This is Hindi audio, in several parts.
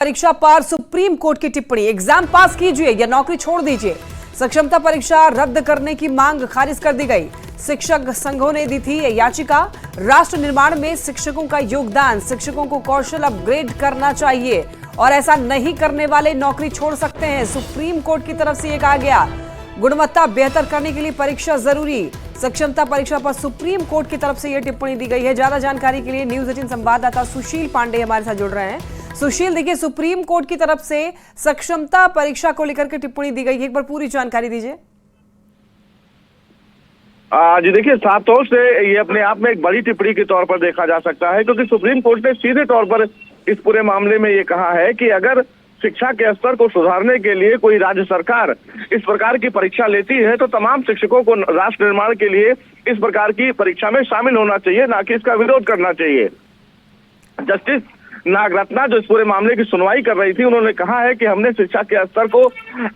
परीक्षा पर सुप्रीम कोर्ट की टिप्पणी, एग्जाम पास कीजिए या नौकरी छोड़ दीजिए। सक्षमता परीक्षा रद्द करने की मांग खारिज कर दी गई। शिक्षक संघों ने दी थी यह याचिका। राष्ट्र निर्माण में शिक्षकों का योगदान, शिक्षकों को कौशल अपग्रेड करना चाहिए और ऐसा नहीं करने वाले नौकरी छोड़ सकते हैं। सुप्रीम कोर्ट की तरफ से यह कहा गया। गुणवत्ता बेहतर करने के लिए परीक्षा जरूरी। सक्षमता परीक्षा पर सुप्रीम कोर्ट की तरफ से यह टिप्पणी दी गई है। ज्यादा जानकारी के लिए न्यूज 18 संवाददाता सुशील पांडे हमारे साथ जुड़ रहे हैं। सुशील, देखिए, सुप्रीम कोर्ट की तरफ से सक्षमता परीक्षा को लेकर के टिप्पणी दी गई है, एक बार पूरी जानकारी दीजिए। जी देखिए, साफ तौर से ये अपने आप में एक बड़ी टिप्पणी के तौर पर देखा जा सकता है, क्योंकि सुप्रीम कोर्ट ने सीधे तौर पर इस पूरे मामले में ये कहा है कि अगर शिक्षा के स्तर को सुधारने के लिए कोई राज्य सरकार इस प्रकार की परीक्षा लेती है तो तमाम शिक्षकों को राष्ट्र निर्माण के लिए इस प्रकार की परीक्षा में शामिल होना चाहिए, ना कि इसका विरोध करना चाहिए। जस्टिस नागरत्ना जो इस पूरे मामले की सुनवाई कर रही थी, उन्होंने कहा है कि हमने शिक्षा के स्तर को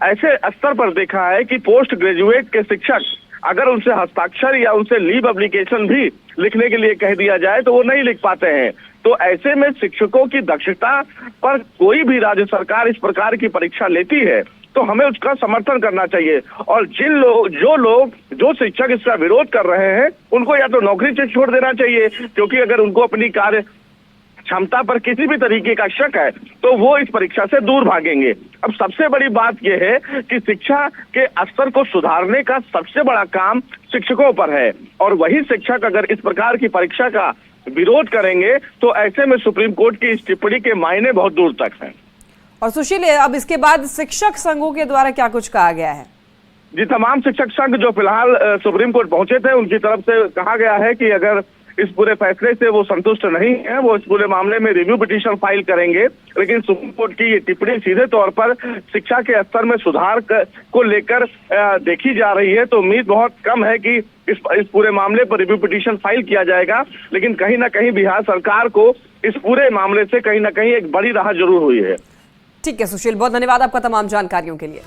ऐसे स्तर पर देखा है कि पोस्ट ग्रेजुएट के शिक्षक अगर उनसे हस्ताक्षर या उनसे लीव एप्लीकेशन भी लिखने के लिए कह दिया जाए तो वो नहीं लिख पाते हैं। तो ऐसे में शिक्षकों की दक्षता पर कोई भी राज्य सरकार इस प्रकार की परीक्षा लेती है तो हमें उसका समर्थन करना चाहिए। और जो शिक्षक इसका विरोध कर रहे हैं उनको या तो नौकरी से छोड़ देना चाहिए, क्योंकि अगर उनको अपनी कार्य क्षमता पर किसी भी तरीके का शक है तो वो इस परीक्षा से दूर भागेंगे। अब सबसे बड़ी बात यह है कि शिक्षा के स्तर को सुधारने का सबसे बड़ा काम शिक्षकों पर है, और वही शिक्षक अगर इस प्रकार की परीक्षा का विरोध करेंगे तो ऐसे में सुप्रीम कोर्ट की इस टिप्पणी के मायने बहुत दूर तक हैं। और सुशील, अब इसके बाद शिक्षक संघों के द्वारा क्या कुछ कहा गया है? जी, तमाम शिक्षक संघ जो फिलहाल सुप्रीम कोर्ट पहुंचे थे उनकी तरफ से कहा गया है कि अगर इस पूरे फैसले से वो संतुष्ट नहीं है, वो इस पूरे मामले में रिव्यू पिटीशन फाइल करेंगे। लेकिन सुप्रीम कोर्ट की ये टिप्पणी सीधे तौर पर शिक्षा के स्तर में सुधार को लेकर देखी जा रही है, तो उम्मीद बहुत कम है कि इस पूरे मामले पर रिव्यू पिटीशन फाइल किया जाएगा। लेकिन कहीं ना कहीं बिहार सरकार को इस पूरे मामले से कहीं ना कहीं एक बड़ी राहत जरूर हुई है। ठीक है सुशील, बहुत धन्यवाद आपका तमाम जानकारियों के लिए।